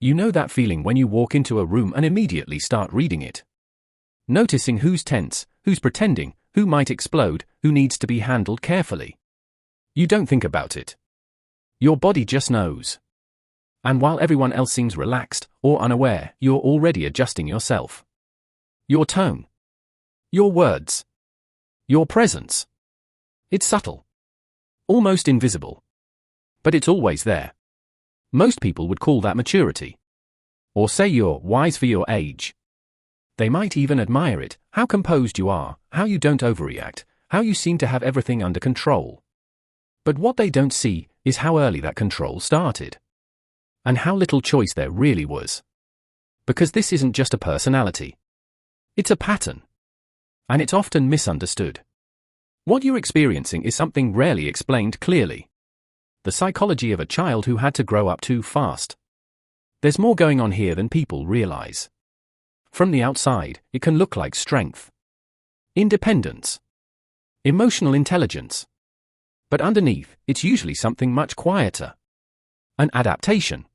You know that feeling when you walk into a room and immediately start reading it. Noticing who's tense, who's pretending, who might explode, who needs to be handled carefully. You don't think about it. Your body just knows. And while everyone else seems relaxed or unaware, you're already adjusting yourself. Your tone. Your words. Your presence. It's subtle. Almost invisible. But it's always there. Most people would call that maturity. Or say you're wise for your age. They might even admire it, how composed you are, how you don't overreact, how you seem to have everything under control. But what they don't see is how early that control started. And how little choice there really was. Because this isn't just a personality. It's a pattern. And it's often misunderstood. What you're experiencing is something rarely explained clearly. The psychology of a child who had to grow up too fast. There's more going on here than people realize. From the outside, it can look like strength, independence, emotional intelligence. But underneath, it's usually something much quieter. An adaptation.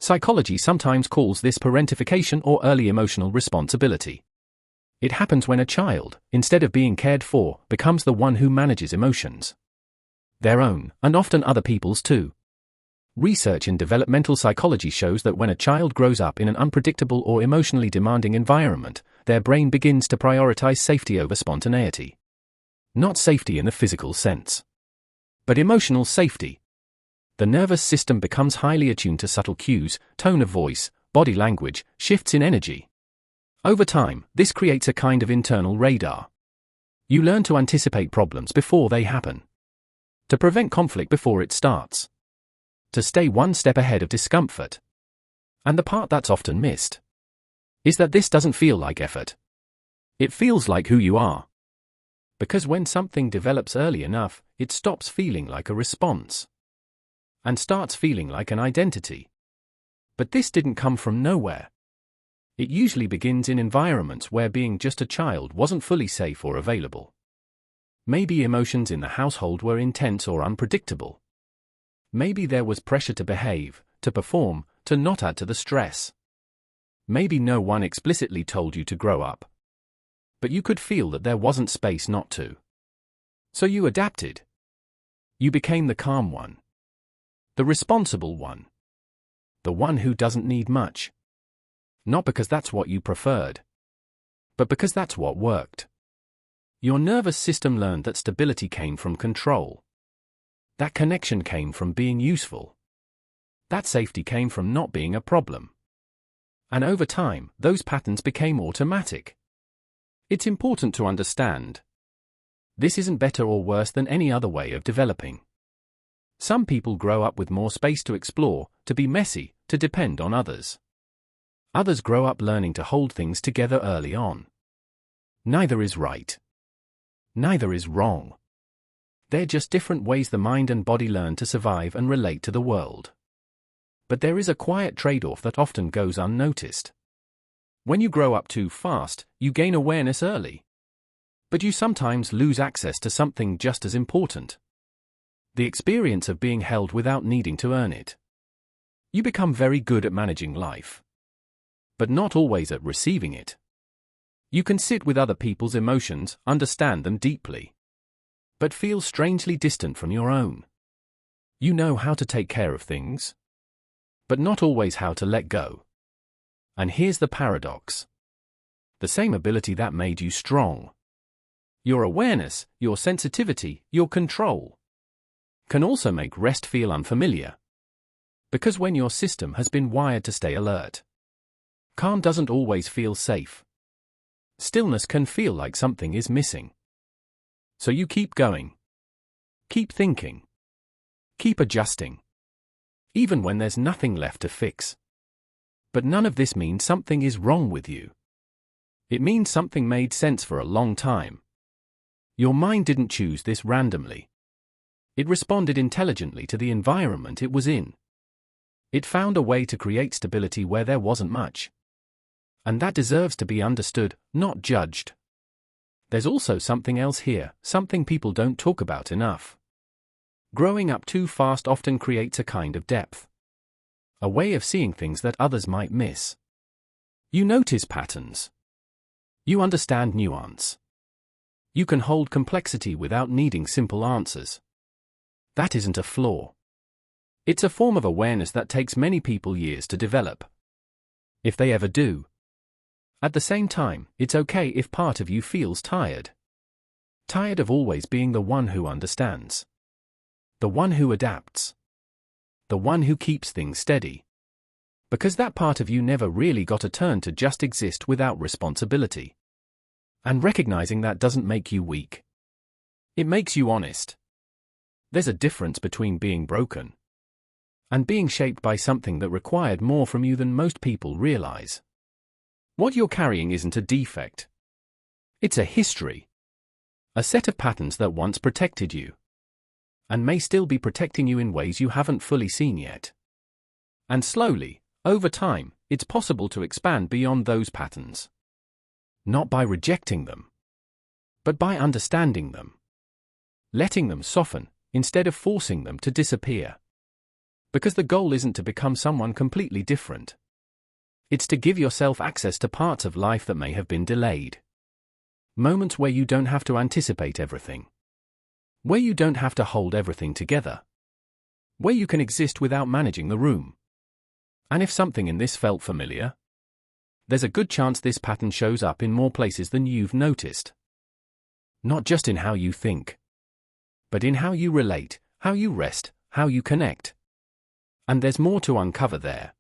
Psychology sometimes calls this parentification or early emotional responsibility. It happens when a child, instead of being cared for, becomes the one who manages emotions. Their own, and often other people's too. Research in developmental psychology shows that when a child grows up in an unpredictable or emotionally demanding environment, their brain begins to prioritize safety over spontaneity. Not safety in the physical sense, but emotional safety. The nervous system becomes highly attuned to subtle cues, tone of voice, body language, shifts in energy. Over time, this creates a kind of internal radar. You learn to anticipate problems before they happen. To prevent conflict before it starts. To stay one step ahead of discomfort. And the part that's often missed is that this doesn't feel like effort. It feels like who you are. Because when something develops early enough, it stops feeling like a response. And starts feeling like an identity. But this didn't come from nowhere. It usually begins in environments where being just a child wasn't fully safe or available. Maybe emotions in the household were intense or unpredictable. Maybe there was pressure to behave, to perform, to not add to the stress. Maybe no one explicitly told you to grow up. But you could feel that there wasn't space not to. So you adapted. You became the calm one. The responsible one. The one who doesn't need much. Not because that's what you preferred. But because that's what worked. Your nervous system learned that stability came from control. That connection came from being useful. That safety came from not being a problem. And over time, those patterns became automatic. It's important to understand. This isn't better or worse than any other way of developing. Some people grow up with more space to explore, to be messy, to depend on others. Others grow up learning to hold things together early on. Neither is right. Neither is wrong. They're just different ways the mind and body learn to survive and relate to the world. But there is a quiet trade-off that often goes unnoticed. When you grow up too fast, you gain awareness early. But you sometimes lose access to something just as important. The experience of being held without needing to earn it. You become very good at managing life. But not always at receiving it. You can sit with other people's emotions, understand them deeply. But feel strangely distant from your own. You know how to take care of things. But not always how to let go. And here's the paradox. The same ability that made you strong. Your awareness, your sensitivity, your control. Can also make rest feel unfamiliar. Because when your system has been wired to stay alert. Calm doesn't always feel safe. Stillness can feel like something is missing. So you keep going. Keep thinking. Keep adjusting. Even when there's nothing left to fix. But none of this means something is wrong with you. It means something made sense for a long time. Your mind didn't choose this randomly. It responded intelligently to the environment it was in. It found a way to create stability where there wasn't much. And that deserves to be understood, not judged. There's also something else here, something people don't talk about enough. Growing up too fast often creates a kind of depth. A way of seeing things that others might miss. You notice patterns. You understand nuance. You can hold complexity without needing simple answers. That isn't a flaw. It's a form of awareness that takes many people years to develop. If they ever do. At the same time, it's okay if part of you feels tired. Tired of always being the one who understands. The one who adapts. The one who keeps things steady. Because that part of you never really got a turn to just exist without responsibility. And recognizing that doesn't make you weak. It makes you honest. There's a difference between being broken and being shaped by something that required more from you than most people realize. What you're carrying isn't a defect. It's a history. A set of patterns that once protected you. And may still be protecting you in ways you haven't fully seen yet. And slowly, over time, it's possible to expand beyond those patterns. Not by rejecting them, but by understanding them. Letting them soften, instead of forcing them to disappear. Because the goal isn't to become someone completely different. It's to give yourself access to parts of life that may have been delayed. Moments where you don't have to anticipate everything. Where you don't have to hold everything together. Where you can exist without managing the room. And if something in this felt familiar, there's a good chance this pattern shows up in more places than you've noticed. Not just in how you think, but in how you relate, how you rest, how you connect. And there's more to uncover there.